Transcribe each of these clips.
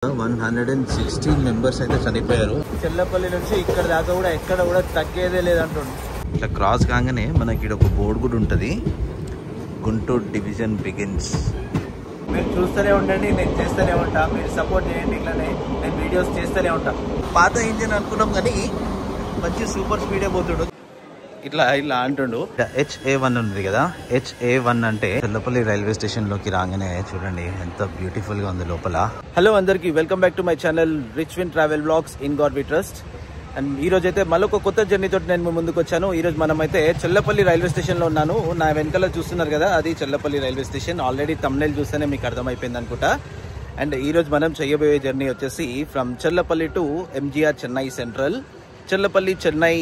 116 members అయితే చనిపోయారు. చెల్లపల్లి నుంచి ఇక్కడ దాకా కూడా ఎక్కడ కూడా తగ్గేదే లేదంటుండు. ఇట్లా క్రాస్ కాగానే మనకి ఇక్కడ ఒక బోర్డు కూడా ఉంటుంది, గుంటూరు డివిజన్ బిగిన్స్. మీరు చూస్తూనే ఉండండి, నేను చేస్తూనే ఉంటా, మీరు సపోర్ట్ చేయండి, ఇట్లానే నేను వీడియోస్ చేస్తూనే ఉంటా. పాత ఇంజిన్ అనుకున్నాం కానీ మంచి సూపర్ స్పీడే పోతుడు. ఇట్లా ఇట్లా అంటుండు. HA1 ఉంది కదా, HA1 అంటే చెల్లపల్లి రైల్వే స్టేషన్ లోకి రాగానే చూడండి ఎంత బ్యూటిఫుల్ గా ఉంది లోపల. హలో అందరికి, welcome back to my channel rich win travel blogs in God we trust. And ఈ రోజు అయితే మళ్ళీ ఒక కొత్త జర్నీ తోటి నేను ముందుకు వచ్చాను. ఈ రోజు మనం అయితే చెల్లపల్లి రైల్వే స్టేషన్ లో ఉన్నాను. నా వెనకాల చూస్తున్నారు కదా, అది Chellapalli railway station. Already thumbnail చూస్తేనే మీకు అర్థమైపోయింది అనుకుంటా. అండ్ ఈ రోజు మనం చేయబోయే జర్నీ వచ్చేసి from Chellapalli to MGR Chennai central, Chellapalli Chennai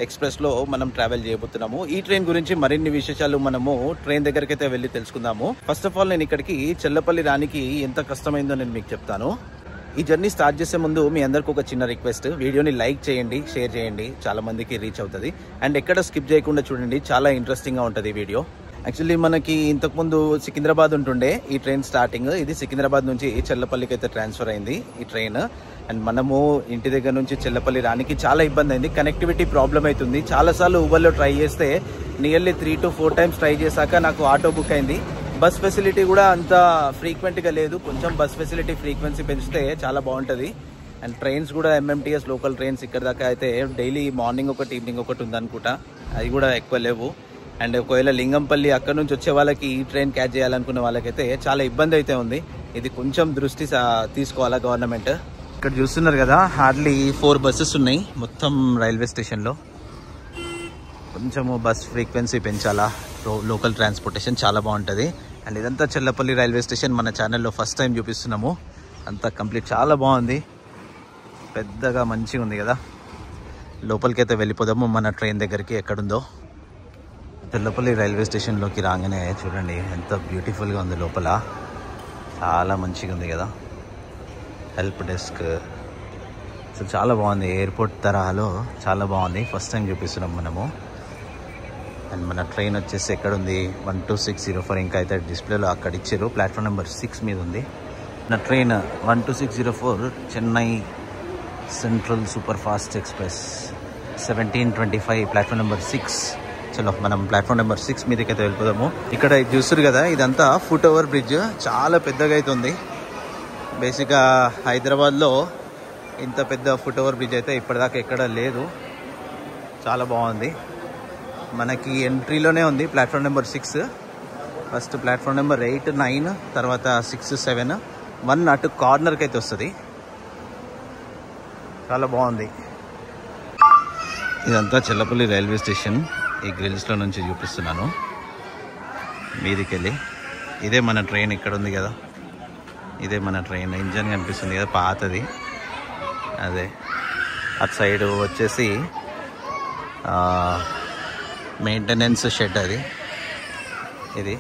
express లో మనం ట్రావెల్ చేయబోతున్నాము. ఈ ట్రైన్ గురించి మరిన్ని విశేషాలు మనము ట్రైన్ దగ్గరికి అయితే వెళ్ళి తెలుసుకుందాము. ఫస్ట్ ఆఫ్ ఆల్ నేను ఇక్కడికి చెల్లపల్లి రానికి ఎంత కష్టమైందో నేను మీకు చెప్తాను. ఈ జర్నీ స్టార్ట్ చేసే ముందు మీ అందరికి ఒక చిన్న రిక్వెస్ట్, వీడియోని లైక్ చేయండి, షేర్ చేయండి, చాలా మందికి రీచ్ అవుతుంది. అండ్ ఎక్కడ స్కిప్ చేయకుండా చూడండి, చాలా ఇంట్రెస్టింగ్ గా ఉంటుంది ఈ వీడియో. యాక్చువల్లీ మనకి ఇంతకుముందు సికింద్రాబాద్ ఉంటుండే ఈ ట్రైన్ స్టార్టింగ్. ఇది సికింద్రాబాద్ నుంచి చెల్లపల్లికి అయితే ట్రాన్స్ఫర్ అయింది ఈ ట్రైన్. అండ్ మనము ఇంటి దగ్గర నుంచి చెల్లపల్లి రానికి చాలా ఇబ్బంది అయింది, కనెక్టివిటీ ప్రాబ్లం అవుతుంది. చాలాసార్లు ఊబర్లో ట్రై చేస్తే నియర్లీ 3 to 4 times ట్రై చేశాక నాకు ఆటో బుక్ అయింది. బస్ ఫెసిలిటీ కూడా అంత ఫ్రీక్వెంట్గా లేదు, కొంచెం బస్ ఫెసిలిటీ ఫ్రీక్వెన్సీ పెంచితే చాలా బాగుంటుంది. అండ్ ట్రైన్స్ కూడా MMTS లోకల్ ట్రైన్స్ ఇక్కడ దాకా అయితే డైలీ మార్నింగ్ ఒకటి ఈవినింగ్ ఒకటి ఉందనుకుంటా, అవి కూడా ఎక్కువ లేవు. అండ్ ఒకవేళ లింగంపల్లి అక్కడ నుంచి వచ్చే వాళ్ళకి ఈ ట్రైన్ క్యాచ్ చేయాలనుకునే వాళ్ళకైతే చాలా ఇబ్బంది అయితే ఉంది. ఇది కొంచెం దృష్టి తీసుకోవాలా గవర్నమెంట్. ఇక్కడ చూస్తున్నారు కదా, హార్డ్లీ 4 buses ఉన్నాయి మొత్తం రైల్వే స్టేషన్లో. కొంచెము బస్ ఫ్రీక్వెన్సీ పెంచాలా, లోకల్ ట్రాన్స్పోర్టేషన్ చాలా బాగుంటుంది. అండ్ ఇదంతా చెల్లపల్లి రైల్వే స్టేషన్ మన ఛానల్లో ఫస్ట్ టైం చూపిస్తున్నాము. అంతా కంప్లీట్ చాలా బాగుంది, పెద్దగా మంచిగా ఉంది కదా. లోపలికి అయితే వెళ్ళిపోదాము మన ట్రైన్ దగ్గరికి ఎక్కడుందో. చెల్లపల్లి రైల్వే స్టేషన్లోకి రాగానే చూడండి ఎంత బ్యూటిఫుల్గా ఉంది లోపల, చాలా మంచిగా ఉంది కదా. హెల్ప్ డెస్క్ అసలు చాలా బాగుంది, ఎయిర్పోర్ట్ తరహాలో చాలా బాగుంది. ఫస్ట్ టైం చూపిస్తున్నాం మనము. అండ్ మన ట్రైన్ వచ్చేసి ఎక్కడుంది, 12604. ఇంకా అయితే డిస్ప్లేలో అక్కడ ఇచ్చారు, ప్లాట్ఫామ్ నెంబర్ 6 మీద ఉంది. నా train 12604 Chennai central super fast express 1725, platform number 6. చలో మనం ప్లాట్ఫామ్ నెంబర్ 6 మీదకి అయితే వెళ్ళిపోదాము. ఇక్కడ చూస్తారు కదా, ఇదంతా ఫుట్ ఓవర్ బ్రిడ్జ్, చాలా పెద్దగా అయితే ఉంది. బేసిక్గా హైదరాబాద్లో ఇంత పెద్ద ఫుట్ ఓవర్ బ్రిడ్జ్ అయితే ఇప్పటిదాకా ఎక్కడ లేదు, చాలా బాగుంది. మనకి ఎంట్రీలోనే ఉంది platform number 6. First platform number 8, 9, తర్వాత 6, 7, 1 అటు కార్నర్కి అయితే వస్తుంది. చాలా బాగుంది. ఇదంతా చెల్లపల్లి రైల్వే స్టేషన్. ఈ గ్రిల్స్లో నుంచి చూపిస్తున్నాను మీదికి వెళ్ళి. ఇదే మన ట్రైన్, ఇక్కడ ఉంది కదా, ఇదే మన ట్రైన్. ఇంజన్ కనిపిస్తుంది కదా పాతది, అదే. అటు సైడ్ వచ్చేసి మెయింటెనెన్స్ షెడ్, అది. ఇది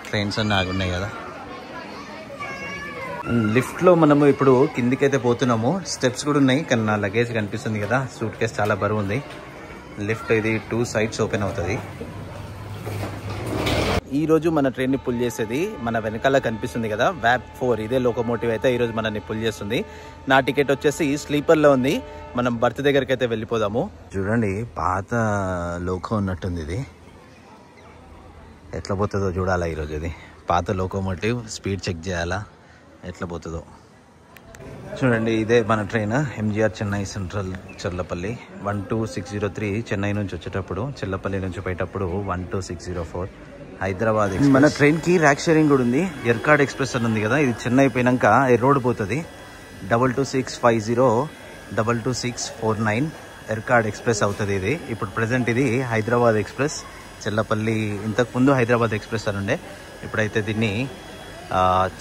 ట్రైన్స్ అన్నీ ఆగున్నాయి కదా. లిఫ్ట్లో మనము ఇప్పుడు కిందికైతే పోతున్నాము. స్టెప్స్ కూడా ఉన్నాయి, కానీ నా లగేజ్ కనిపిస్తుంది కదా, సూట్ కేస్ చాలా బరువు ఉంది. లిఫ్ట్ ఇది 2 sides ఓపెన్ అవుతుంది. ఈ రోజు మన ట్రైన్ని పుల్ చేసేది మన వెనకాల కనిపిస్తుంది కదా, VAP 4. ఇదే లోకోమోటివ్ అయితే ఈరోజు మనల్ని పుల్ చేస్తుంది. నా టికెట్ వచ్చేసి స్లీపర్లో ఉంది. మనం బర్త్ దగ్గరికి అయితే వెళ్ళిపోదాము. చూడండి, పాత లోకో ఉన్నట్టుంది. ఇది ఎట్లా పోతుందో చూడాలా ఈరోజు. ఇది పాత లోకోమోటివ్, స్పీడ్ చెక్ చేయాలా ఎట్లా పోతుందో. చూడండి, ఇదే మన train MGR Chennai central Chellapalli 12603. Chennai నుంచి వచ్చేటప్పుడు, చెల్లపల్లి నుంచి పోయేటప్పుడు 12604 హైదరాబాద్. మన ట్రైన్కి ర్యాక్ షేరింగ్ కూడా ఉంది. ఎర్కాడ్ ఎక్స్ప్రెస్ అని ఉంది కదా, ఇది చెన్నై పోయినాక రోడ్ పోతుంది. 22650 22649 ఎర్కాడ్ ఎక్స్ప్రెస్ అవుతుంది ఇది. ఇప్పుడు ప్రజెంట్ ఇది హైదరాబాద్ ఎక్స్ప్రెస్. చెల్లపల్లి ఇంతకుముందు హైదరాబాద్ ఎక్స్ప్రెస్ అని ఉండే, ఇప్పుడైతే దీన్ని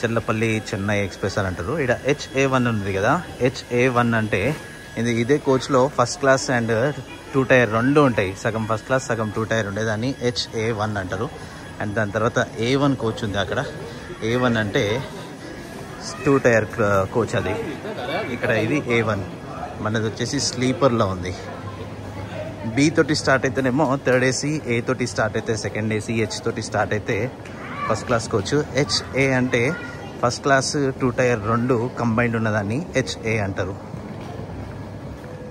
చెల్లపల్లి చెన్నై ఎక్స్ప్రెస్ అని అంటారు. ఇక్కడ HA1 ఉంది కదా, HA1 అంటే ఇదే కోచ్లో ఫస్ట్ క్లాస్ అండ్ 2 tier 2 ఉంటాయి. సగం ఫస్ట్ క్లాస్, సగం 2 tier ఉండేదాన్ని HA1 అంటారు. అండ్ దాని తర్వాత A1 కోచ్ ఉంది అక్కడ. A1 అంటే 2 tier కోచ్ అది. ఇక్కడ ఇది A1, మనది వచ్చేసి స్లీపర్లో ఉంది. B తోటి స్టార్ట్ అయితేనేమో 3rd AC, A తోటి స్టార్ట్ అయితే 2nd AC, H తోటి స్టార్ట్ అయితే ఫస్ట్ క్లాస్ కోచ్. HA అంటే ఫస్ట్ క్లాస్ 2 టైర్ 2 కంబైన్డ్ ఉన్నదాన్ని HA అంటారు.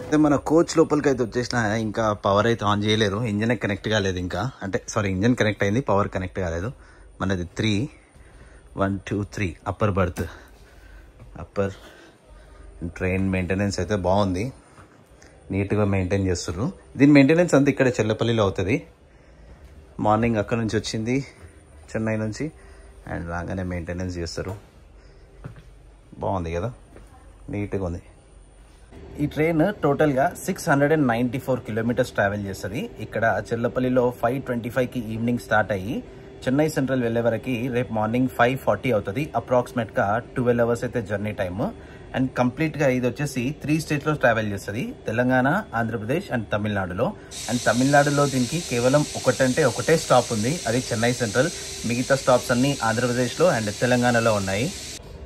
అయితే మన కోచ్ లోపలికి అయితే వచ్చేసిన ఇంకా పవర్ అయితే ఆన్ చేయలేరు, ఇంజన్ కనెక్ట్ కాలేదు ఇంకా. అంటే సారీ, ఇంజన్ కనెక్ట్ అయింది, పవర్ కనెక్ట్ కాలేదు. మనది 1 2 3 upper birth. Upper train maintenance అయితే బాగుంది, నీట్గా మెయింటైన్ చేస్తున్నారు. దీని మెయింటెనెన్స్ అంతా ఇక్కడ చెల్లపల్లిలో అవుతుంది. మార్నింగ్ అక్కడ నుంచి వచ్చింది, చెన్నై నుంచి, అండ్ రాగానే మెయింటెనెన్స్ చేస్తారు. బాగుంది కదా, నీట్గా ఉంది. ఈ ట్రైన్ టోటల్గా 694 కిలోమీటర్స్ ట్రావెల్ చేస్తుంది. ఇక్కడ చెల్లపల్లిలో 5:25కి ఈవినింగ్ స్టార్ట్ అయ్యి చెన్నై సెంట్రల్ వెళ్ళే వరకు రేపు మార్నింగ్ 5:40 అవుతుంది. అప్రాక్సిమేట్గా 12 అవర్స్ అయితే జర్నీ టైమ్. అండ్ కంప్లీట్గా ఇది వచ్చేసి 3 స్టేట్స్లో ట్రావెల్ చేస్తుంది, తెలంగాణ, ఆంధ్రప్రదేశ్ అండ్ తమిళనాడులో. అండ్ తమిళనాడులో దీనికి కేవలం ఒకటే స్టాప్ ఉంది, అది చెన్నై సెంట్రల్. మిగతా స్టాప్స్ అన్ని ఆంధ్రప్రదేశ్లో అండ్ తెలంగాణలో ఉన్నాయి.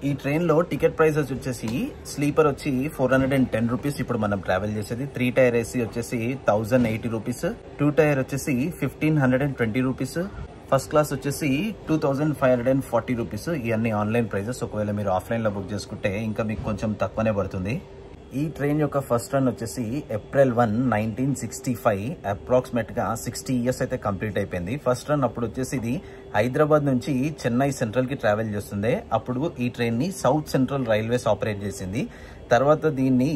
ఈ ట్రైన్లో టికెట్ ప్రైసెస్ వచ్చేసి స్లీపర్ వచ్చి 410 రూపీస్ ఇప్పుడు మనం ట్రావెల్ చేసేది. 3 టైర్ AC వచ్చేసి 1080 రూపీస్, 2 టైర్ వచ్చేసి 1520 రూపీస్, ఫస్ట్ క్లాస్ వచ్చేసి 2540 రూపీస్. ఇవన్నీ ఆన్లైన్ ప్రైజెస్. ఒకవేళ మీరు ఆఫ్లైన్లో బుక్ చేసుకుంటే ఇంకా మీకు కొంచెం తక్కువనే పడుతుంది. ఈ ట్రైన్ యొక్క ఫస్ట్ రన్ వచ్చేసి April 1, 1965. అప్రాక్సిమేట్గా 60 ఇయర్స్ అయితే కంప్లీట్ అయిపోయింది. ఫస్ట్ రన్ అప్పుడు వచ్చేసి ఇది హైదరాబాద్ నుంచి చెన్నై సెంట్రల్కి ట్రావెల్ చేస్తుంది. అప్పుడు ఈ ట్రైన్ని సౌత్ సెంట్రల్ రైల్వేస్ ఆపరేట్ చేసింది. తర్వాత దీన్ని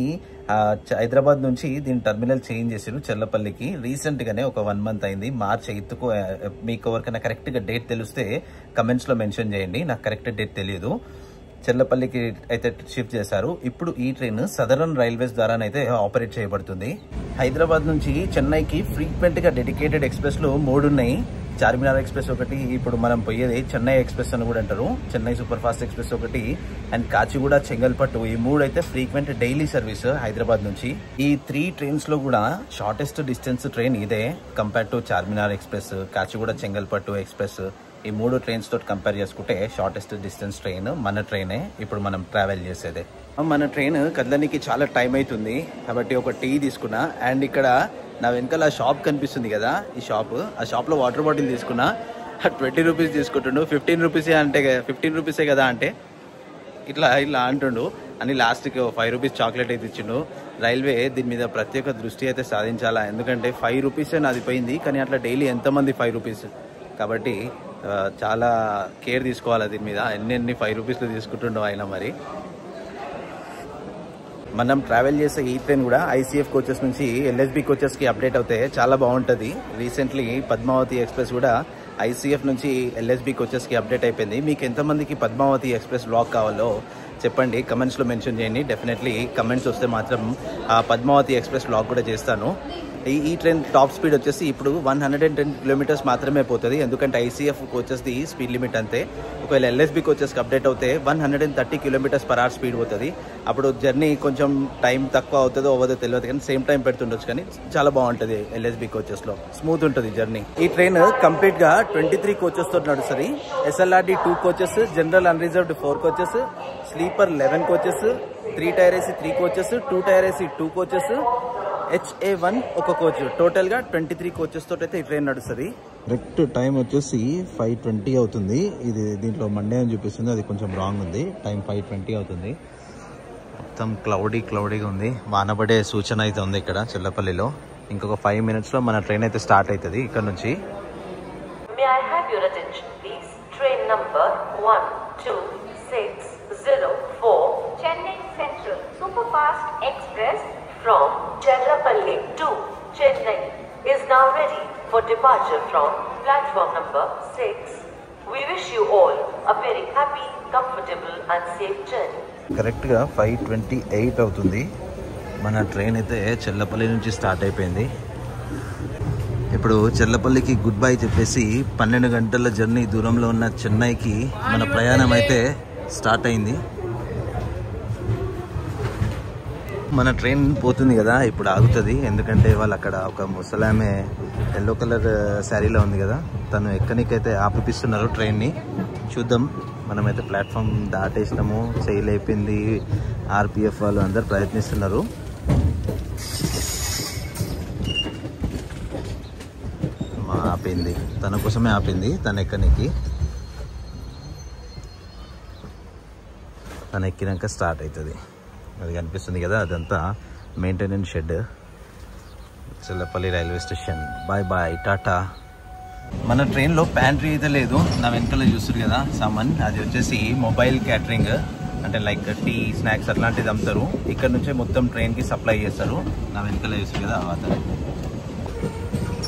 హైదరాబాద్ నుంచి దీని టర్మినల్ చేంజ్ చేసారు చెల్లపల్లికి. రీసెంట్గానే ఒక 1 మంత్ అయింది, March 8కు. మీకు ఎవరికైనా కరెక్ట్గా డేట్ తెలిస్తే కమెంట్స్లో మెన్షన్ చేయండి, నాకు కరెక్ట్ డేట్ తెలియదు. చెల్లపల్లికి అయితే షిఫ్ట్ చేశారు. ఇప్పుడు ఈ ట్రైన్ సదరన్ రైల్వేస్ ద్వారానైతే ఆపరేట్ చేయబడుతుంది. హైదరాబాద్ నుంచి చెన్నైకి ఫ్రీక్వెంట్గా డెడికేటెడ్ ఎక్స్ప్రెస్లు 3 ఉన్నాయి. చార్మినార్ ఎక్స్ప్రెస్ ఒకటి, ఇప్పుడు మనం పోయేది చెన్నై ఎక్స్ప్రెస్ అని కూడా అంటారు, చెన్నై సూపర్ ఫాస్ట్ ఎక్స్ప్రెస్ ఒకటి, అండ్ కాచిగూడ, చెంగల్పట్టు, ఈ 3 అయితే ఫ్రీక్వెంట్ డైలీ సర్వీస్ హైదరాబాద్ నుంచి. ఈ 3 ట్రైన్స్ లో కూడా షార్టెస్ట్ డిస్టెన్స్ ట్రైన్ ఇదే compare to Charminar Express, Kacheguda, Chengalpattu Express. ఈ 3 ట్రైన్స్ తోటి కంపేర్ చేసుకుంటే షార్టెస్ట్ డిస్టెన్స్ ట్రైన్ మన ట్రైనే ఇప్పుడు మనం ట్రావెల్ చేసేదే. మన ట్రైన్ కదలనికి చాలా టైం అవుతుంది కాబట్టి ఒక టీ తీసుకున్నా. అండ్ ఇక్కడ నా వెనకాల షాప్ కనిపిస్తుంది కదా, ఈ షాప్, ఆ షాప్లో వాటర్ బాటిల్ తీసుకున్నా. 20 రూపీస్ తీసుకుంటుండు. 15 రూపీసే అంటే 15 రూపీసే కదా అంటే ఇట్లా అంటుండు అని లాస్ట్కి 5 రూపీస్ చాక్లెట్ అయితే ఇచ్చిండు. రైల్వే దీని మీద ప్రత్యేక దృష్టి అయితే సాధించాలా, ఎందుకంటే 5 రూపీసే నాది పోయింది, కానీ అట్లా డైలీ ఎంతమంది 5 రూపీస్, కాబట్టి చాలా కేర్ తీసుకోవాలి దీని మీద. ఎన్ని 5 రూపీస్లో తీసుకుంటుండో ఆయన. మరి మనం ట్రావెల్ చేసే ఈ ట్రైన్ కూడా ICF కోచెస్ నుంచి LSB కోచెస్కి అప్డేట్ అవుతే చాలా బాగుంటుంది. రీసెంట్లీ పద్మావతి ఎక్స్ప్రెస్ కూడా ICF నుంచి LSB కోచెస్కి అప్డేట్ అయిపోయింది. మీకు ఎంతమందికి పద్మావతి ఎక్స్ప్రెస్ బ్లాక్ కావాలో చెప్పండి, కమెంట్స్లో మెన్షన్ చేయండి. డెఫినెట్లీ కమెంట్స్ వస్తే మాత్రం పద్మావతి ఎక్స్ప్రెస్ బ్లాక్ కూడా చేస్తాను. ఈ ట్రైన్ టాప్ స్పీడ్ వచ్చేసి ఇప్పుడు 110 కిలోమీటర్స్ మాత్రమే పోతుంది, ఎందుకంటే ICF కోచెస్ది స్పీడ్ లిమిట్ అంతే. ఒకవేళ LSB కోచెస్కి అప్డేట్ అవుతే 130 km/h స్పీడ్ పోతుంది. అప్పుడు జర్నీ కొంచెం టైం తక్కువ అవుతుందో అవ్వదో తెలియదు, కానీ సేమ్ టైం పెడుతుండొచ్చు. కానీ చాలా బాగుంటుంది LSB కోచెస్లో, స్మూత్ ఉంటుంది జర్నీ. ఈ ట్రైన్ కంప్లీట్గా 23 కోచెస్ తోటి నడుస్తుంది. SLRD 2 coaches, general unreserved 4 coaches, sleeper 11 coaches, 3 tier AC 3 coaches, 2 tier AC 2 coaches, HA1 1 coach. టోటల్గా 23 కోచెస్ తోటి అయితే ఈ ట్రైన్ నడుస్తుంది. కరెక్ట్ టైం వచ్చేసి 5:20 అవుతుంది. ఇది దీంట్లో మండే అని చూపిస్తుంది, అది కొంచెం రాంగ్ ఉంది. టైం 5:20 అవుతుంది. మొత్తం క్లౌడీగా ఉంది, వానపడే సూచన అయితే ఉంది ఇక్కడ చెల్లపల్లిలో. ఇంకొక 5 మినిట్స్లో మన ట్రైన్ అయితే స్టార్ట్ అవుతుంది ఇక్కడ నుంచి. May I have your attention please? Train number 1264 Chennai Central Superfast Express from Chellapalli to Chennai is now ready for departure from platform number 6. We wish you all a very happy, comfortable and safe journey. కరెక్ట్గా 5:28 అవుతుంది. మన train అయితే చెల్లపల్లి నుంచి start అయిపోయింది. ఇప్పుడు చెల్లపల్లికి good bye చెప్పేసి 12 గంటల journey దూరంలో ఉన్న చెన్నైకి మన ప్రయాణం అయితే స్టార్ట్ అయింది. మన ట్రైన్ పోతుంది కదా, ఇప్పుడు ఆగుతుంది. ఎందుకంటే వాళ్ళు అక్కడ ఒక ముసలామె ఎల్లో కలర్ శారీలో ఉంది కదా, తను ఎక్కడికైతే ఆపిస్తున్నారు ట్రైన్ని. చూద్దాం. మనమైతే ప్లాట్ఫామ్ దాటేసినాము, చేయలేపింది. RPF వాళ్ళు అందరు ప్రయత్నిస్తున్నారు. ఆపింది, తన కోసమే ఆపింది, తను ఎక్కడికి. తను ఎక్కినాక స్టార్ట్ అవుతుంది. అది కనిపిస్తుంది కదా, అదంతా maintenance shed. Chellapalli railway station. Bye bye, tata. మన ట్రైన్లో ప్యాంట్రీ అయితే లేదు. నా వెనకాల చూస్తారు కదా సామాన్, అది వచ్చేసి మొబైల్ క్యాటరింగ్. అంటే లైక్ టీ, స్నాక్స్ అట్లాంటిది అమ్ముతారు. ఇక్కడ నుంచే మొత్తం ట్రైన్కి సప్లై చేస్తారు. నా వెనకాల చూస్తారు కదా అతను.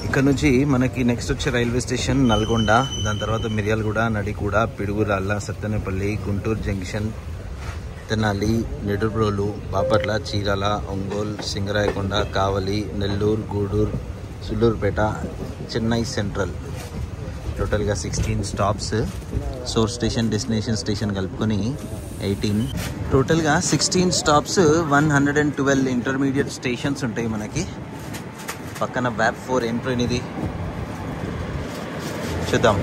ఇక్కడ నుంచి మనకి నెక్స్ట్ వచ్చే రైల్వే స్టేషన్ నల్గొండ, దాని తర్వాత మిర్యాలగూడ, నడిగూడ, పిడుగురాళ్ళ, సత్తెనపల్లి, గుంటూరు జంక్షన్, తెనాలి, నిడుబ్రోలు, బాపట్ల, చీరాల, ఒంగోలు, సింగరాయకొండ, కావలి, నెల్లూరు, గూడూరు, సుల్లూరుపేట, చెన్నై సెంట్రల్. టోటల్గా 16 stops. Source station, destination station కలుపుకొని 18. టోటల్గా 16 స్టాప్స్, 112 ఇంటర్మీడియట్ స్టేషన్స్ ఉంటాయి మనకి. పక్కన వ్యాప్ 4 ఏం ట్రైన్ ఇది చూద్దాం.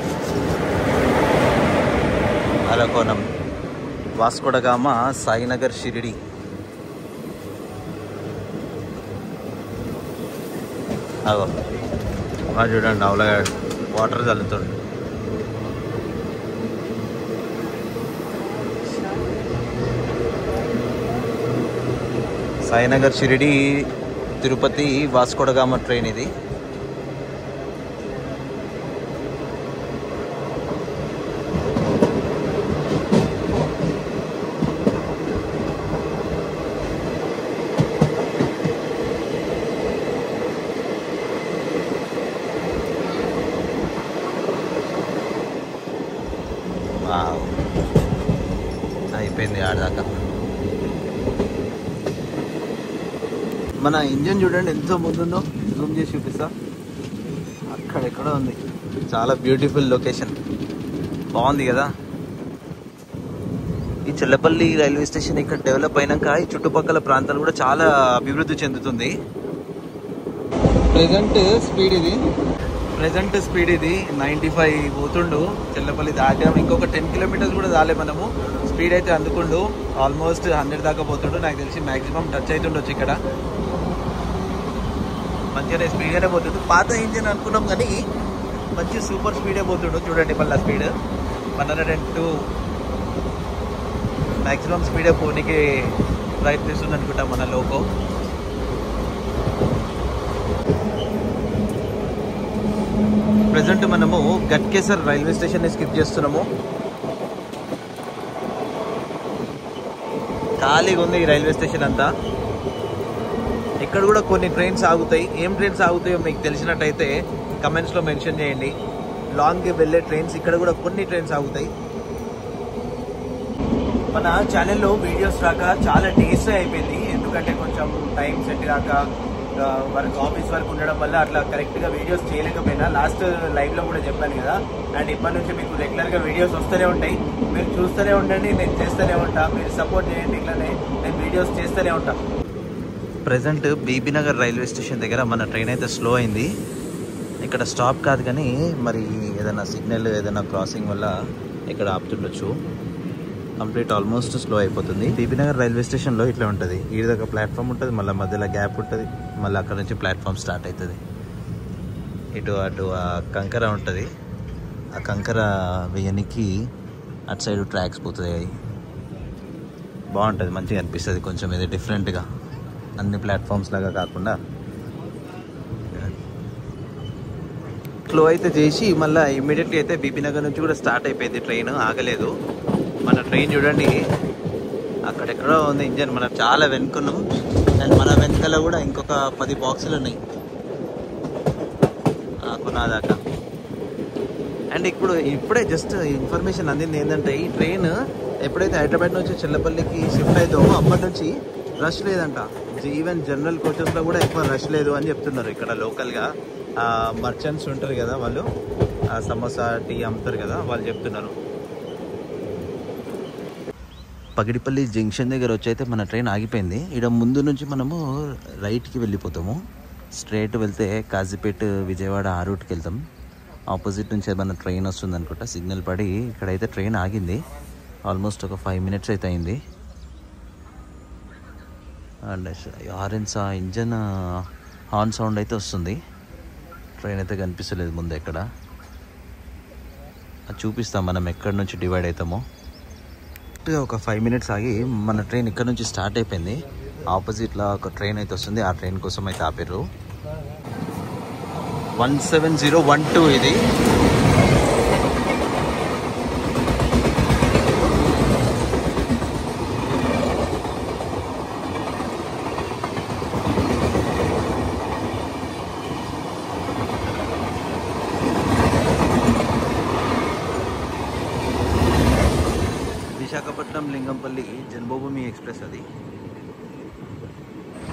అరకోణం, వాస్కోడగామ, సాయినగర్, షిరిడి. అగో చూడండి, అవలా water చల్లుతాడు. Sainagar, Shirdi, Tirupati, Vasco da Gama train ఇది. అయిపోయింది ఆడదాకా. మన ఇంజన్ చూడండి ఎంతో ముందుందో, జూమ్ చేసి చూపిస్తా. అక్కడెక్కడ ఉంది, చాలా బ్యూటిఫుల్ లొకేషన్, బాగుంది కదా. ఈ చెల్లపల్లి రైల్వే స్టేషన్ ఇక్కడ డెవలప్ అయినాక ఈ చుట్టుపక్కల ప్రాంతాలు కూడా చాలా అభివృద్ధి చెందుతుంది. ప్రెజెంట్ స్పీడ్ ఇది 95 పోతుండు. చెల్లపల్లి దాటాం, ఇంకొక 10 కిలోమీటర్స్ కూడా దాలే మనము. స్పీడ్ అయితే అందుకుండు, ఆల్మోస్ట్ 100 దాకా పోతుండు. నాకు తెలిసి మ్యాక్సిమం టచ్ అవుతుండొచ్చు. ఇక్కడ మంచిగానే స్పీడ్గానే పోతుండు. పాత ఇంజిన్ అనుకున్నాం కానీ మంచి సూపర్ స్పీడే పోతుండు. చూడండి మళ్ళీ స్పీడ్ 102 మ్యాక్సిమం స్పీడే పోనీకి ప్రయత్నిస్తుంది అనుకుంటా మన లోకో. ప్రజెంట్ మనము గట్కేసర్ రైల్వే స్టేషన్ స్కిప్ చేస్తున్నాము. ఖాళీగా ఉంది ఈ రైల్వే స్టేషన్ అంతా. ఇక్కడ కూడా కొన్ని ట్రైన్స్ ఆగుతాయి. ఏం ట్రైన్స్ ఆగుతాయో మీకు తెలిసినట్టయితే కమెంట్స్లో మెన్షన్ చేయండి. లాంగ్ వెళ్ళే ట్రైన్స్ ఇక్కడ కూడా కొన్ని ట్రైన్స్ ఆగుతాయి. మన ఛానల్లో వీడియోస్ రాక చాలా డేస్ అయిపోయింది. ఎందుకంటే కొంచెం టైం సెట్ కాక వర్క్, ఆఫీస్ వర్క్ ఉండడం వల్ల అట్లా కరెక్ట్గా వీడియోస్ చేయలేకపోయినా. లాస్ట్ లైవ్లో కూడా చెప్పాను కదా. అండ్ ఇప్పటి నుంచి మీకు రెగ్యులర్గా వీడియోస్ వస్తూనే ఉంటాయి. మీరు చూస్తూనే ఉండండి, నేను చేస్తూనే ఉంటా. మీరు సపోర్ట్ చేయండి, ఇట్లానే నేను వీడియోస్ చేస్తూనే ఉంటా. ప్రజెంట్ బీబీనగర్ రైల్వే స్టేషన్ దగ్గర మన ట్రైన్ అయితే స్లో అయింది. ఇక్కడ స్టాప్ కాదు కానీ మరి ఏదైనా సిగ్నల్, ఏదైనా క్రాసింగ్ వల్ల ఇక్కడ ఆపుతుండొచ్చు. కంప్లీట్ ఆల్మోస్ట్ స్లో అయిపోతుంది. బీబీనగర్ రైల్వే స్టేషన్లో ఇట్లా ఉంటుంది. ఈ దగ్గర ప్లాట్ఫామ్ ఉంటుంది, మళ్ళీ మధ్యలో గ్యాప్ ఉంటుంది, మళ్ళీ అక్కడ నుంచి ప్లాట్ఫామ్ స్టార్ట్ అవుతుంది. ఇటు అటు ఆ కంకర ఉంటుంది. ఆ కంకర వేయనికి అటు సైడ్ ట్రాక్స్ పోతాయి. బాగుంటుంది, మంచిగా అనిపిస్తుంది. కొంచెం ఇది డిఫరెంట్గా, అన్ని ప్లాట్ఫామ్స్ లాగా కాకుండా స్లో అయితే చేసి మళ్ళీ ఇమ్మీడియట్గా అయితే బీబీనగర్ నుంచి కూడా స్టార్ట్ అయిపోయింది. ట్రైన్ ఆగలేదు. మన ట్రైన్ చూడండి అక్కడెక్కడో ఉంది ఇంజన్. మనం చాలా వెనుకున్నాం. అండ్ మన వెనకాల కూడా ఇంకొక 10 బాక్సులు ఉన్నాయి కొనాదాకా. అండ్ ఇప్పుడే జస్ట్ ఇన్ఫర్మేషన్ అందింది ఏంటంటే, ఈ ట్రైన్ ఎప్పుడైతే హైదరాబాద్ నుంచి చెల్లపల్లికి షిఫ్ట్ అవుతామో అప్పటి నుంచి రష్ లేదంట. ఈవెన్ జనరల్ కోచెస్లో కూడా ఎక్కువ రష్ లేదు అని చెప్తున్నారు. ఇక్కడ లోకల్గా మర్చెంట్స్ ఉంటారు కదా, వాళ్ళు సమోసా, టీ అమ్ముతారు కదా, వాళ్ళు చెప్తున్నారు. పగిడిపల్లి జంక్షన్ దగ్గర వచ్చి అయితే మన ట్రైన్ ఆగిపోయింది. ఇక్కడ ముందు నుంచి మనము రైట్కి వెళ్ళిపోతాము. స్ట్రైట్ వెళ్తే కాజీపేట, విజయవాడ ఆ రూట్కి వెళ్తాం. ఆపోజిట్ నుంచి మన ట్రైన్ వస్తుంది అనుకుంటా. సిగ్నల్ పడి ఇక్కడైతే ట్రైన్ ఆగింది. ఆల్మోస్ట్ ఒక 5 minutes అయితే అయింది. And orange engine horn sound అయితే వస్తుంది. ట్రైన్ అయితే కనిపిస్తలేదు ముందు ఎక్కడ. అది చూపిస్తాం మనం ఎక్కడి నుంచి డివైడ్ అవుతామో. కరెక్ట్గా ఒక 5 minutes ఆగి మన ట్రైన్ ఇక్కడ నుంచి స్టార్ట్ అయిపోయింది. ఆపోజిట్లో ఒక ట్రైన్ అయితే వస్తుంది, ఆ ట్రైన్ కోసం అయితే ఆపారు. 17012 ఇది. విశాఖపట్నం లింగంపల్లి జన్మభూమి ఎక్స్ప్రెస్ అది.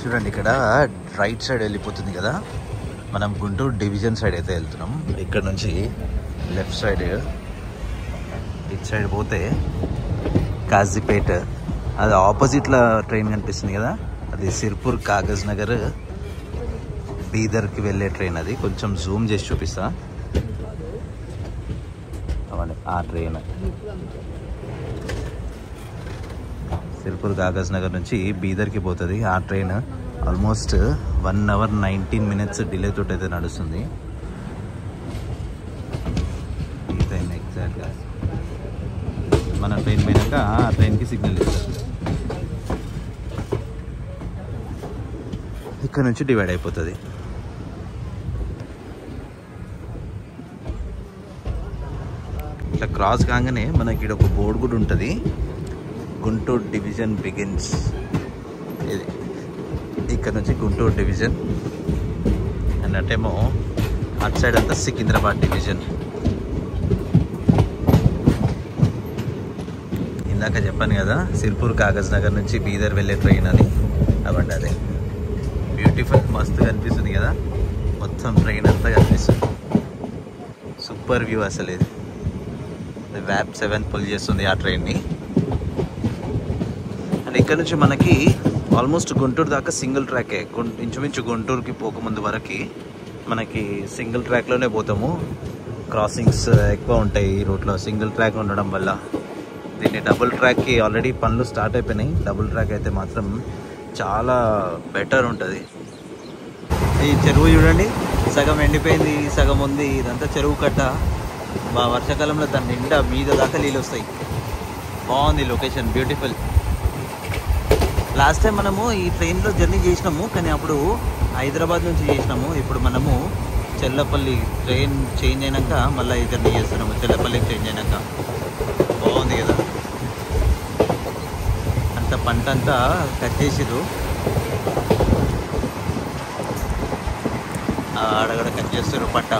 చూడండి ఇక్కడ రైట్ సైడ్ వెళ్ళిపోతుంది కదా, మనం గుంటూరు డివిజన్ సైడ్ అయితే వెళ్తున్నాం. ఇక్కడ నుంచి లెఫ్ట్ సైడ్ ఇటు సైడ్ పోతే కాజీపేట, అది ఆపోజిట్లో ట్రైన్ కనిపిస్తుంది కదా, అది సిర్పూర్ కాగజ్ నగర్ బీదర్కి వెళ్ళే ట్రైన్. అది కొంచెం జూమ్ చేసి చూపిస్తా. అవ్వండి ఆ ట్రైన్ సిర్పూర్ కాగజ్ నగర్ నుంచి బీదర్కి పోతుంది. ఆ train almost 1 hour 19 minutes delay తోటి అయితే నడుస్తుంది. ఈ ట్రైన్ ఎగ్జాక్ట్గా మన ట్రైన్ పోయినాక ఆ ట్రైన్కి సిగ్నల్ ఇస్తారు. ఇక్కడ నుంచి డివైడ్ అయిపోతుంది. ఇట్లా క్రాస్ కాగానే మనకి ఇక్కడ ఒక బోర్డు కూడా ఉంటుంది, గుంటూరు డివిజన్ బిగిన్స్. ఇది ఇక్కడ నుంచి గుంటూరు డివిజన్ అన్నట్టేమో అటు సైడ్ అంతా సికింద్రాబాద్ డివిజన్. ఇందాక చెప్పాను కదా సిర్పూర్ కాగజ్ నగర్ నుంచి బీదర్ వెళ్ళే ట్రైన్ అని. అవండి అదే బ్యూటిఫుల్ మస్తు కనిపిస్తుంది కదా, మొత్తం ట్రైన్ అంతా కనిపిస్తుంది. సూపర్ వ్యూ అసలు. ఇది వ్యాప్ 7 పుల్ చేస్తుంది ఆ ట్రైన్ని. అండ్ ఇక్కడ నుంచి మనకి ఆల్మోస్ట్ గుంటూరు దాకా సింగిల్ ట్రాకే. ఇంచుమించు గుంటూరుకి పోకముందు వరకు మనకి సింగిల్ ట్రాక్లోనే పోతాము. క్రాసింగ్స్ ఎక్కువ ఉంటాయి ఈ రూట్లో సింగిల్ ట్రాక్ ఉండడం వల్ల. దీన్ని డబుల్ ట్రాక్కి ఆల్రెడీ పనులు స్టార్ట్ అయిపోయినాయి. డబుల్ ట్రాక్ అయితే మాత్రం చాలా బెటర్ ఉంటుంది. ఈ చెరువు చూడండి, సగం ఎండిపోయింది, సగం ఉంది. ఇదంతా చెరువు కట్ట. వర్షాకాలంలో దాని నిండా మీద దాకా నీళ్ళు వస్తాయి. బాగుంది లొకేషన్, బ్యూటిఫుల్. లాస్ట్ టైం మనము ఈ ట్రైన్లో జర్నీ చేసినాము, కానీ అప్పుడు హైదరాబాద్ నుంచి చేసినాము. ఇప్పుడు మనము చెల్లపల్లి ట్రైన్ చేంజ్ అయినాక మళ్ళీ ఈ జర్నీ చేస్తున్నాము. చెల్లపల్లికి చేంజ్ అయినాక బాగుంది కదా. అంత పంట అంతా కట్ చేసిర్రు, అడగడ కట్ చేస్తారు పంట.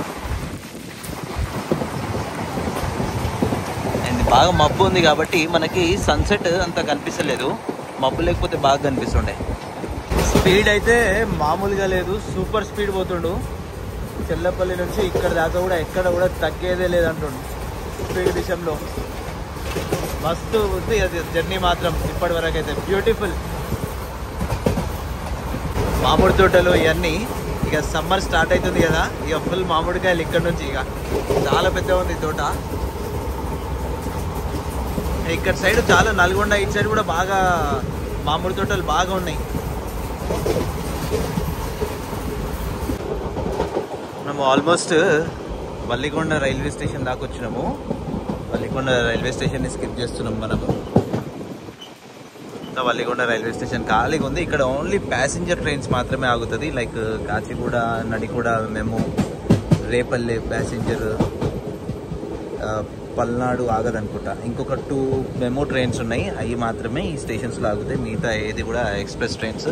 అండ్ బాగా మబ్బు ఉంది కాబట్టి మనకి సన్సెట్ అంత కనిపిస్తలేదు. మబ్బు లేకపోతే బాగా కనిపిస్తుండే. స్పీడ్ అయితే మామూలుగా లేదు, సూపర్ స్పీడ్ పోతుండు. చెల్లపల్లి నుంచి ఇక్కడ దాకా కూడా ఎక్కడ కూడా తగ్గేదే లేదంటుండు స్పీడ్ విషయంలో. మస్తు ఉంది అది జర్నీ మాత్రం ఇప్పటి వరకు అయితే. బ్యూటిఫుల్. మామిడి తోటలు ఇవన్నీ. ఇక సమ్మర్ స్టార్ట్ అవుతుంది కదా, ఇక ఫుల్ మామిడికాయలు ఇక్కడ నుంచి. ఇక చాలా పెద్దగా ఉంది తోట. ఇక్కడ సైడ్ చాలా నల్గొండ ఇటు సైడ్ కూడా బాగా మామిడి తోటలు బాగా ఉన్నాయి. మనము ఆల్మోస్ట్ వల్లికొండ రైల్వే స్టేషన్ దాకా వచ్చినాము. వల్లికొండ రైల్వే స్టేషన్ని స్కిప్ చేస్తున్నాం మనము. వల్లికొండ రైల్వే స్టేషన్ ఖాళీగా ఉంది. ఇక్కడ ఓన్లీ ప్యాసింజర్ ట్రైన్స్ మాత్రమే ఆగుతుంది. Like Kacheguda, Nadikudi MEMU, Repalle passenger, Palnadu ఆగదనుకుంటా. ఇంకొక 2 మెమో ట్రైన్స్ ఉన్నాయి, అవి మాత్రమే ఈ స్టేషన్స్లో ఆగుతాయి. మిగతా ఏది కూడా ఎక్స్ప్రెస్ ట్రైన్స్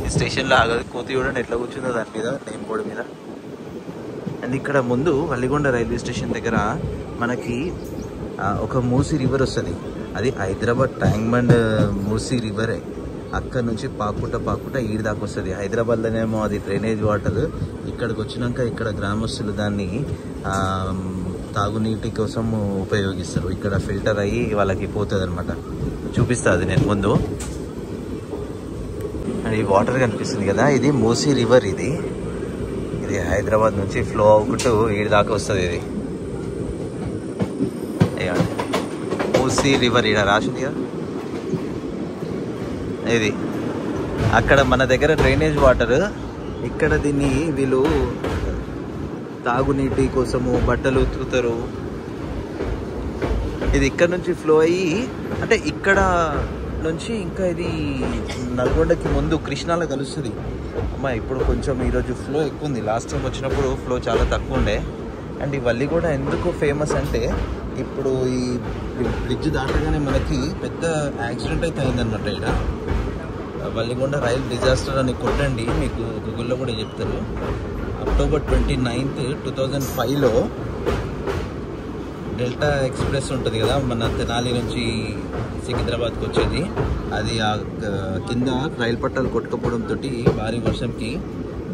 ఈ స్టేషన్లో ఆగదు. కోతి చూడండి ఎట్లా కూర్చుందో దాని మీద, నేమ్ బోర్డు మీద. అండ్ ఇక్కడ ముందు వల్లిగొండ రైల్వే స్టేషన్ దగ్గర మనకి ఒక మూసీ రివర్ వస్తుంది. అది హైదరాబాద్ ట్యాంక్ బండ్ మూసీ రివరే. అక్కడ నుంచి పాకుట ఈడి దాకా వస్తుంది. హైదరాబాద్లోనేమో అది డ్రైనేజ్ వాటర్. ఇక్కడికి వచ్చినాక ఇక్కడ గ్రామస్తులు దాన్ని తాగునీటి కోసం ఉపయోగిస్తారు. ఇక్కడ ఫిల్టర్ అయ్యి వాళ్ళకి పోతుంది అనమాట. చూపిస్తుంది నేను ముందు. అండ్ ఈ వాటర్ కనిపిస్తుంది కదా, ఇది మూసీ రివర్. ఇది హైదరాబాద్ నుంచి ఫ్లో అవుకుంటూ ఈడి దాకా వస్తుంది. ఇది మూసీ రివర్ ఈడ రాసింది కదా. ఇది అక్కడ మన దగ్గర డ్రైనేజ్ వాటర్, ఇక్కడ దీన్ని వీళ్ళు తాగునీటి కోసము బట్టలు ఉతుకుతారు. ఇది ఇక్కడ నుంచి ఫ్లో అయ్యి అంటే ఇక్కడ నుంచి ఇంకా ఇది నల్గొండకి ముందు కృష్ణాలో కలుస్తుంది. అమ్మ ఇప్పుడు కొంచెం ఈరోజు ఫ్లో ఎక్కువ ఉంది. లాస్ట్ టైం వచ్చినప్పుడు ఫ్లో చాలా తక్కువ ఉండే. అండ్ ఈ వల్లి కూడా ఎందుకు ఫేమస్ అంటే ఇప్పుడు ఈ బ్రిడ్జ్ దాటగానే మనకి పెద్ద యాక్సిడెంట్ అయితే అయిందనమాట. ఇక్కడ వల్లిగొండ రైల్ డిజాస్టర్ అని కొట్టండి, మీకు గూగుల్లో కూడా చెప్తారు. అక్టోబర్ 29, 2005లో డెల్టా ఎక్స్ప్రెస్ ఉంటుంది కదా మన తెనాలి నుంచి సికింద్రాబాద్కి వచ్చేది, అది ఆ కింద రైలు పట్టాలు కొట్టుకపోవడంతో భారీ వర్షంకి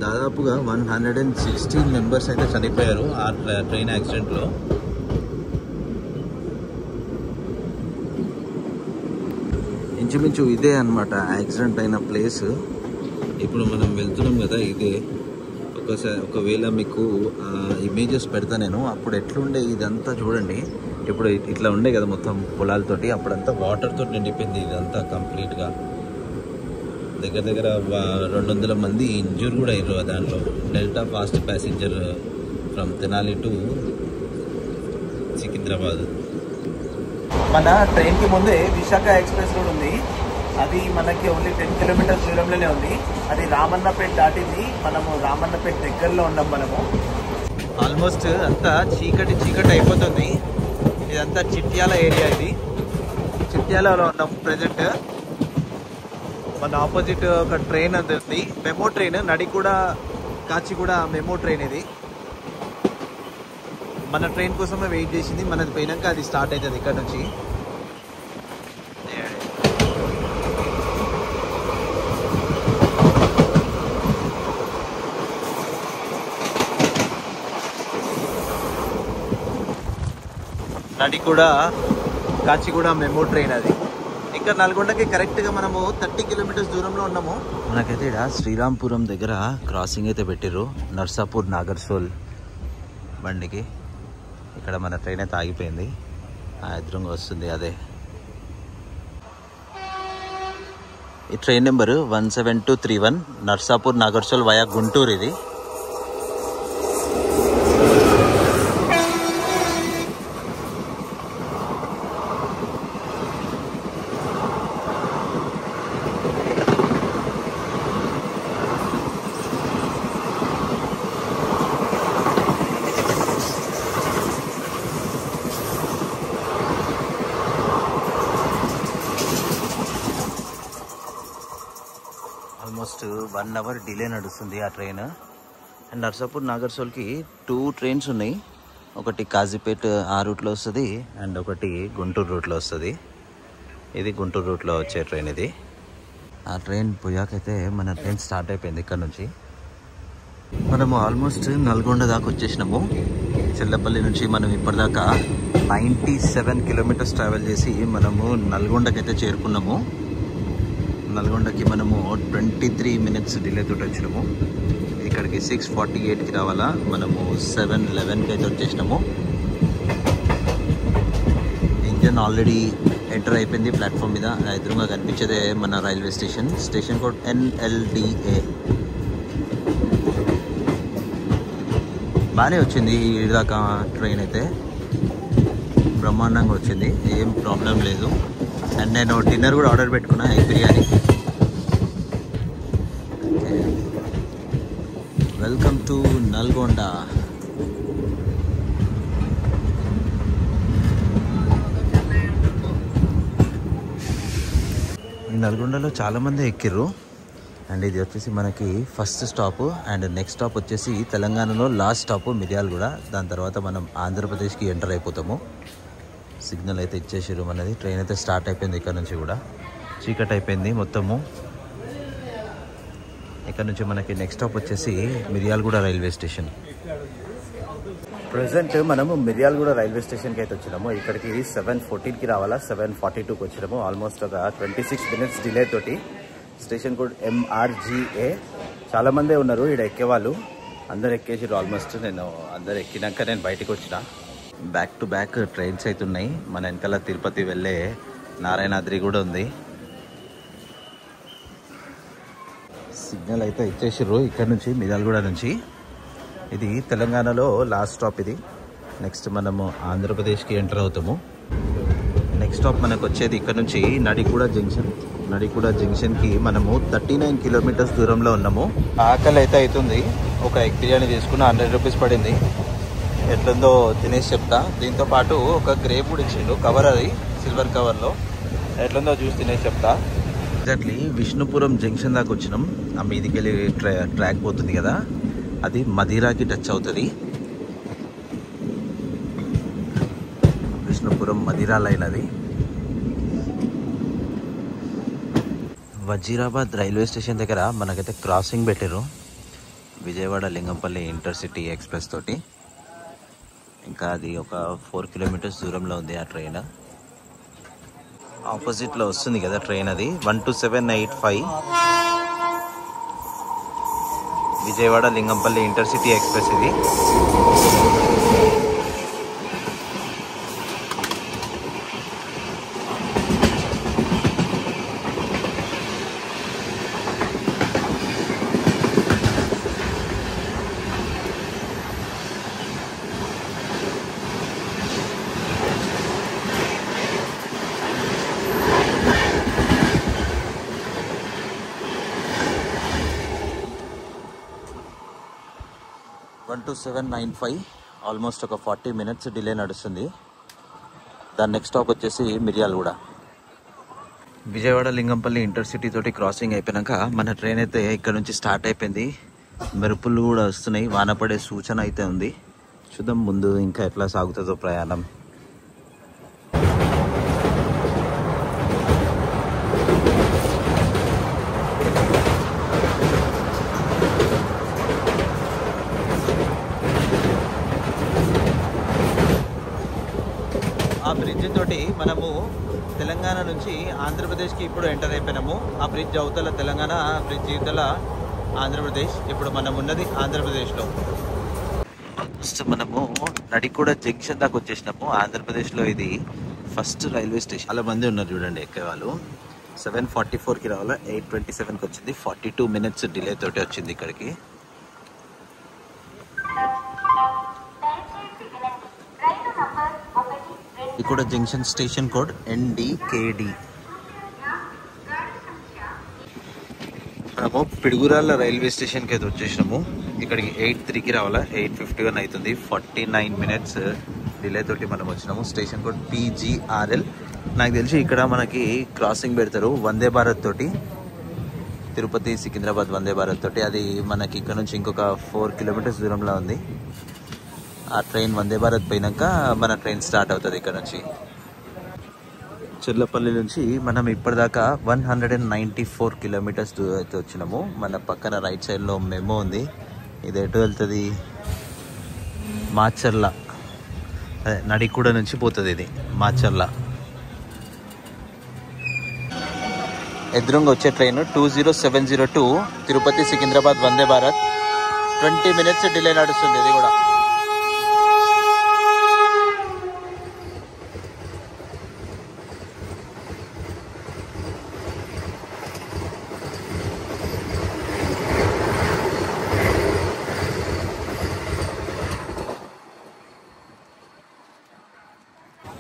దాదాపుగా 116 మెంబర్స్ అయితే చనిపోయారు ఆ ట్రైన్ యాక్సిడెంట్లో. ఇంచుమించు ఇదే అన్నమాట యాక్సిడెంట్ అయిన ప్లేస్. ఇప్పుడు మనం వెళ్తున్నాం కదా ఇదే. ఒకవేళ మీకు ఇమేజెస్ పెడతా నేను. అప్పుడు ఎట్లుండే ఇదంతా చూడండి. ఇప్పుడు ఇట్లా ఉండే కదా మొత్తం పొలాలతోటి, అప్పుడంతా వాటర్తో నిండిపోయింది ఇదంతా కంప్లీట్గా. దగ్గర దగ్గర 200 మంది ఇంజూర్ కూడా అయ్యారు దాంట్లో. Delta fast passenger from Tenali to Secunderabad. మన ట్రైన్కి ముందే విశాఖ ఎక్స్ప్రెస్ రోడ్ ఉంది. అది మనకి ఓన్లీ 10 కిలోమీటర్స్ దూరంలోనే ఉంది. అది రామన్నపేట దాటింది. మనము రామన్నపేట దగ్గరలో ఉన్నాం. మనము ఆల్మోస్ట్ అంతా చీకటి అయిపోతుంది. ఇదంతా చిట్యాల ఏరియా. ఇది చిట్యాలలో ఉన్నాం ప్రజెంట్. మన ఆపోజిట్ ఒక ట్రైన్ ఉంది, MEMU train, Nadikuda Kacheguda MEMU train. ఇది మన ట్రైన్ కోసమే వెయిట్ చేసింది. మనది పోయినాక అది స్టార్ట్ అవుతుంది ఇక్కడ నుంచి. నడికూడ కాచిగూడ మెమో ట్రైన్ అది. ఇక్కడ నల్గొండకి కరెక్ట్గా మనము 30 కిలోమీటర్స్ దూరంలో ఉన్నాము. మనకైతే ఇక్కడ శ్రీరాంపురం దగ్గర క్రాసింగ్ అయితే పెట్టిర్రు, నర్సాపూర్ నాగర్సోల్ బండికి. ఇక్కడ మన ట్రైన్ అయితే ఆగిపోయింది. ఎదురుగా వస్తుంది అదే. ఈ train number 17231 Narsapur Nagarsol via Guntur. ఇది ఆల్మోస్ట్ 1 అవర్ డిలే నడుస్తుంది ఆ ట్రైన్. అండ్ నర్సాపూర్ నాగర్సోల్కి 2 ట్రైన్స్ ఉన్నాయి. ఒకటి కాజీపేట ఆ రూట్లో వస్తుంది, అండ్ ఒకటి గుంటూరు రూట్లో వస్తుంది. ఇది గుంటూరు రూట్లో వచ్చే ట్రైన్. ఇది ఆ ట్రైన్ పోయాకైతే మన ట్రైన్ స్టార్ట్ అయిపోయింది. ఇక్కడ నుంచి మనము ఆల్మోస్ట్ నల్గొండ దాకా వచ్చేసినాము. చెల్లపల్లి నుంచి మనం ఇప్పటిదాకా 97 కిలోమీటర్స్ ట్రావెల్ చేసి మనము నల్గొండకైతే చేరుకున్నాము. నల్గొండకి మనము 23 మినిట్స్ డిలే తోటి వచ్చినాము. ఇక్కడికి 6:48కి రావాలా, మనము 7:11కి అయితే వచ్చేసినాము. ఇంజన్ ఆల్రెడీ ఎంటర్ అయిపోయింది ప్లాట్ఫామ్ మీద. ఎదురుగా కనిపించేదే మన railway station. Station code NLDA. బాగానే వచ్చింది ఇదాకా ట్రైన్ అయితే, బ్రహ్మాండంగా వచ్చింది, ఏం ప్రాబ్లం లేదు. అండ్ నేను డిన్నర్ కూడా ఆర్డర్ పెట్టుకున్నా, egg biryani. Welcome to Nalgonda. ఈ నల్గొండలో చాలామంది ఎక్కిర్రు. అండ్ ఇది వచ్చేసి మనకి first stop. And next stop వచ్చేసి తెలంగాణలో లాస్ట్ స్టాప్ మిర్యాలగూడ. దాని తర్వాత మనం ఆంధ్రప్రదేశ్కి ఎంటర్ అయిపోతాము. సిగ్నల్ అయితే ఇచ్చేసారు మనది. ట్రైన్ అయితే స్టార్ట్ అయిపోయింది. ఇక్కడ నుంచి కూడా చీకటి అయిపోయింది మొత్తము. ఇక్కడ నుంచి మనకి నెక్స్ట్ స్టాప్ వచ్చేసి మిర్యాలగూడ రైల్వే స్టేషన్. ప్రజెంట్ మనము మిర్యాలగూడ రైల్వే స్టేషన్కి అయితే వచ్చినాము. ఇక్కడికి 7:14కి రావాలా, 7:42కి వచ్చినాము. ఆల్మోస్ట్ ఒక 26 మినిట్స్ డిలే తోటి. Station code MRGA. చాలామందే ఉన్నారు ఇక్కడ ఎక్కేవాళ్ళు, అందరు ఎక్కేసారు ఆల్మోస్ట్. నేను అందరు ఎక్కినాక నేను బయటకు వచ్చిన. బ్యాక్ టు బ్యాక్ ట్రైన్స్ అయితే ఉన్నాయి. మన వెనకాల తిరుపతి వెళ్ళే నారాయణాద్రి కూడా ఉంది. సిగ్నల్ అయితే ఇచ్చేసారు ఇక్కడ నుంచి, మిర్యాలగూడ నుంచి. ఇది తెలంగాణలో లాస్ట్ స్టాప్. ఇది నెక్స్ట్ మనము ఆంధ్రప్రదేశ్కి ఎంటర్ అవుతాము. నెక్స్ట్ స్టాప్ మనకు వచ్చేది ఇక్కడ నుంచి నడికూడ జంక్షన్కి మనము 39 కిలోమీటర్స్ దూరంలో ఉన్నాము. ఆకలి అయితే అవుతుంది. ఒక ఎగ్ బిర్యానీ తీసుకున్న 100 రూపీస్ పడింది. ఎట్లుందో తినేసి చెప్తా. దీంతో పాటు ఒక గ్రేప్ కూడా ఇచ్చిండు, కవర్, అది సిల్వర్ కవర్లో. ఎట్లుందో చూసి తినేసి చెప్తా. ఎగ్జాక్ట్లీ విష్ణుపురం జంక్షన్ దాకా వచ్చినాం. ఆ మీదికి వెళ్ళి ట్రాక్ పోతుంది కదా, అది మదిరాకి టచ్ అవుతుంది. విష్ణుపురం మదిరా లైన్ అది. వజీరాబాద్ రైల్వే స్టేషన్ దగ్గర మనకైతే క్రాసింగ్ పెట్టారు, విజయవాడ లింగంపల్లి ఇంటర్సిటీ ఎక్స్ప్రెస్ తోటి. ఇంకా అది ఒక 4 కిలోమీటర్స్ దూరంలో ఉంది ఆ ట్రైన్. ఆపోజిట్లో వస్తుంది కదా ట్రైన్, అది 12785 విజయవాడ లింగంపల్లి ఇంటర్సిటీ ఎక్స్ప్రెస్ ఇది. ఆల్మోస్ట్ ఒక 40 మినిట్స్ డిలే నడుస్తుంది. దాని నెక్స్ట్ స్టాప్ వచ్చేసి మిర్యాలగూడ. విజయవాడ లింగంపల్లి ఇంటర్సిటీ తోటి క్రాసింగ్ అయిపోయాక మన ట్రైన్ అయితే ఇక్కడ నుంచి స్టార్ట్ అయిపోయింది. మెరుపులు కూడా వస్తున్నాయి, వాన పడే సూచన అయితే ఉంది. చూద్దాం ముందు ఇంకా ఎట్లా సాగుతుందో ప్రయాణం. ఆ బ్రిడ్జ్ తోటి మనము తెలంగాణ నుంచి ఆంధ్రప్రదేశ్కి ఇప్పుడు ఎంటర్ అయిపోయినాము. ఆ బ్రిడ్జ్ అవతల తెలంగాణ, బ్రిడ్జ్ ఇవతల ఆంధ్రప్రదేశ్. ఇప్పుడు మనం ఉన్నది ఆంధ్రప్రదేశ్లో. మనము నడికూడ జంక్షన్ దాకా వచ్చేసినాము. ఆంధ్రప్రదేశ్లో ఇది ఫస్ట్ రైల్వే స్టేషన్. చాలా మంది ఉన్నారు చూడండి ఎక్కే వాళ్ళు. 7:44కి రావాలా, 8:27కి వచ్చింది. 42 మినిట్స్ డిలే తోటి వచ్చింది ఇక్కడికి. ఇక్కడ జంక్షన్ స్టేషన్ కోడ్ NDKD. మనము పిడుగురాళ్ళ రైల్వే స్టేషన్కి అయితే వచ్చేసినాము. ఇక్కడికి 8:03కి రావాలా, 8:51 అవుతుంది. 49 మినిట్స్ డిలే తోటి మనం వచ్చినాము. Station code PGRL. నాకు తెలిసి ఇక్కడ మనకి క్రాసింగ్ పెడతారు వందే భారత్ తోటి, తిరుపతి సికింద్రాబాద్ వందే భారత్ తోటి. అది మనకి ఇక్కడ నుంచి ఇంకొక 4 కిలోమీటర్స్ దూరంలో ఉంది. ఆ ట్రైన్ వందే భారత్ పోయినాక మన ట్రైన్ స్టార్ట్ అవుతుంది ఇక్కడ నుంచి. చెర్లపల్లి నుంచి మనం ఇప్పటిదాకా 194 కిలోమీటర్స్ అయితే వచ్చినాము. మన పక్కన రైట్ సైడ్లో మెమో ఉంది. ఇది ఎటు వెళ్తుంది? మాచర్ల, అదే నడికూడ నుంచి పోతుంది ఇది మాచర్ల. ఎదురుగా వచ్చే train 20702 Tirupati Secunderabad Vande Bharat. 20 minutes delay నడుస్తుంది ఇది కూడా.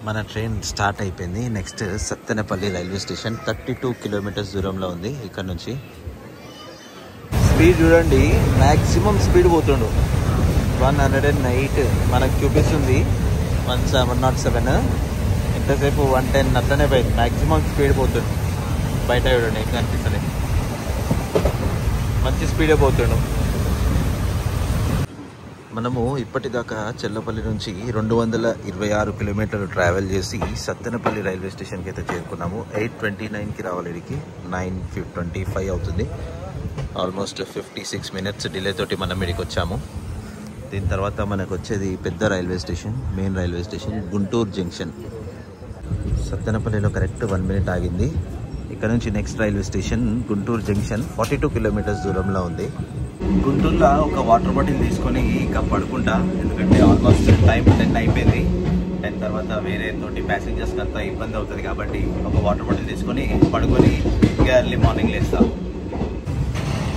మన ట్రైన్ స్టార్ట్ అయిపోయింది. Next Sattenapalli railway station 32 kilometres దూరంలో ఉంది ఇక్కడ నుంచి. స్పీడ్ చూడండి, మ్యాక్సిమం స్పీడ్ పోతుండు. 108 మనకు చూపిస్తుంది. 107. ఎంతసేపు 110 అట్లనే పోయింది. మ్యాక్సిమం స్పీడ్ పోతుంది. బయట చూడండి ఎట్లా అనిపిస్తుంది, మంచి స్పీడే పోతుండు. మనము ఇప్పటిదాకా చెర్లపల్లి నుంచి 226 కిలోమీటర్లు ట్రావెల్ చేసి సత్తెనపల్లి రైల్వే స్టేషన్కి అయితే చేరుకున్నాము. 8:29కి రావాలి. ఇక్కడికి 9:25 అవుతుంది. ఆల్మోస్ట్ 56 మినిట్స్ డిలే తోటి మనం ఇక్కడికి వచ్చాము. దీని తర్వాత మనకు వచ్చేది పెద్ద railway station, main railway station Guntur junction. సత్తెనపల్లిలో కరెక్ట్ 1 మినిట్ ఆగింది. ఇక్కడ నుంచి next railway station Guntur junction 42 kilometres దూరంలో ఉంది. గుంటూరులో ఒక వాటర్ బాటిల్ తీసుకొని ఇంకా పడుకుంటా, ఎందుకంటే ఆల్మోస్ట్ టైం 10 అయిపోయింది. 10 తర్వాత వేరే తోటి ప్యాసింజర్స్కి అంతా ఇబ్బంది అవుతుంది కాబట్టి ఒక వాటర్ బాటిల్ తీసుకొని పడుకొని ఇంకా ఎర్లీ మార్నింగ్ లేస్తాం.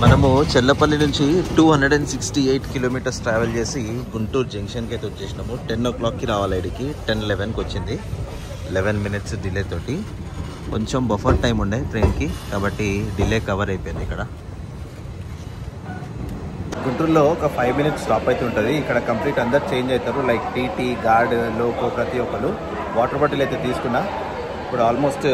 మనము చెర్లపల్లి నుంచి 268 కిలోమీటర్స్ ట్రావెల్ చేసి గుంటూరు జంక్షన్కి అయితే వచ్చేసినాము. 10 o'clockకి రావాలి. ఇక్కడికి 10:11కి వచ్చింది. 11 minutes డిలే తోటి. కొంచెం బఫర్ టైం ఉండే ట్రైన్కి, కాబట్టి డిలే కవర్ అయిపోయింది. ఇక్కడ గుంటూరులో ఒక 5 minutes స్టాప్ అయితే ఉంటుంది. ఇక్కడ కంప్లీట్ అందరు చేంజ్ అవుతారు. లైక్ టీటీ, గార్డ్, లోకో ప్రతి ఒక్కరు. వాటర్ బాటిల్ అయితే తీసుకున్నా. ఇప్పుడు ఆల్మోస్ట్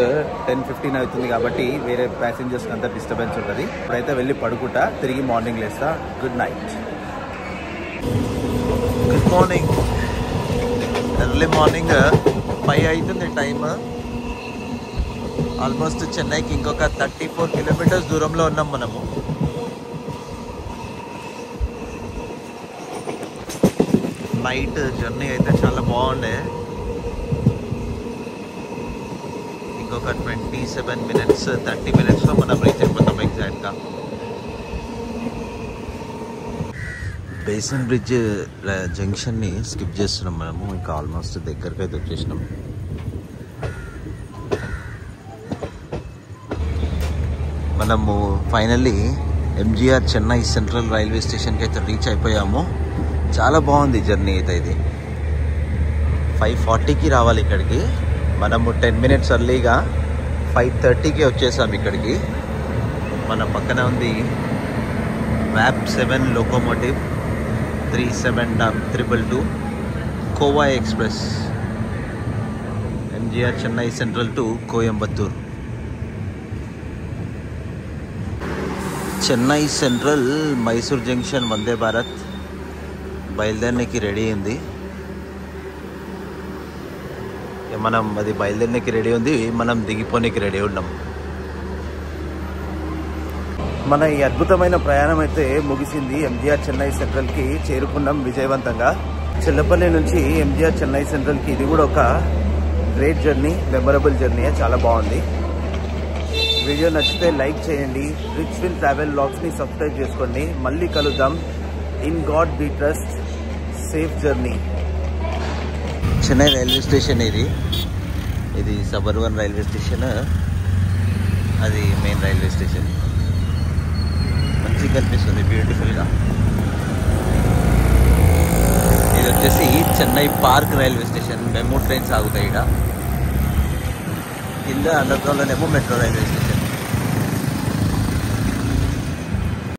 10:15 అవుతుంది కాబట్టి వేరే ప్యాసింజర్స్కి అంతా డిస్టర్బెన్స్ ఉంటుంది. ఇప్పుడైతే వెళ్ళి పడుకుంటా, తిరిగి మార్నింగ్ లేస్తా. Good night. Good morning. Early morning 5 అవుతుంది టైమ్. ఆల్మోస్ట్ చెన్నైకి ఇంకొక 34 kilometers దూరంలో ఉన్నాం మనము. నైట్ జర్నీ అయితే చాలా బాగుండే. ఇంకొక 27 minutes 30 minutesలో మనం రీచ్ అయిపోతాం ఎగ్జాక్ట్గా. బేసిన్ బ్రిడ్జ్ జంక్షన్ని స్కిప్ చేస్తున్నాం మనము. ఇంకా ఆల్మోస్ట్ దగ్గరికి అయితే వచ్చేసినాం. మనము finally MGR Chennai central railway స్టేషన్కి అయితే రీచ్ అయిపోయాము. చాలా బాగుంది జర్నీ అయితే. ఇది 5:40కి రావాలి ఇక్కడికి. మనము 10 minutes ఎర్లీగా 5:30కి వచ్చేసాం ఇక్కడికి. మన పక్కన ఉంది వ్యాప్ 7 locomotive 3722 Kovai express, MGR Chennai central to Coimbatore. Chennai central Mysore junction Vande Bharat బయలుదేరడానికి రెడీ అయింది. మనం అది బయలుదేరడానికి రెడీ ఉంది, మనం దిగిపోనికి రెడీ ఉన్నాం. మన ఈ అద్భుతమైన ప్రయాణం అయితే ముగిసింది. ఎంజీఆర్ చెన్నై సెంట్రల్కి చేరుకున్నాం విజయవంతంగా. చెల్లపల్లి నుంచి ఎంజీఆర్ చెన్నై సెంట్రల్కి ఇది కూడా ఒక గ్రేట్ జర్నీ, మెమరబుల్ జర్నీ. చాలా బాగుంది. వీడియో నచ్చితే లైక్ చేయండి. రిచ్ విన్ ట్రావెల్ వ్లాగ్స్ని సబ్స్క్రైబ్ చేసుకోండి. మళ్ళీ కలుద్దాం. In God we trust. Safe journey. Chennai railway station ఇది సబర్బన్ రైల్వే స్టేషన్, అది మెయిన్ రైల్వే స్టేషన్. మంచిగా కనిపిస్తుంది, బ్యూటిఫుల్గా. ఇది వచ్చేసి Chennai park railway station. MEMU trains ఆగుతాయి ఇక్కడ. కింద అండర్ గ్రౌండ్లోనేమో మెట్రో రైల్వే స్టేషన్.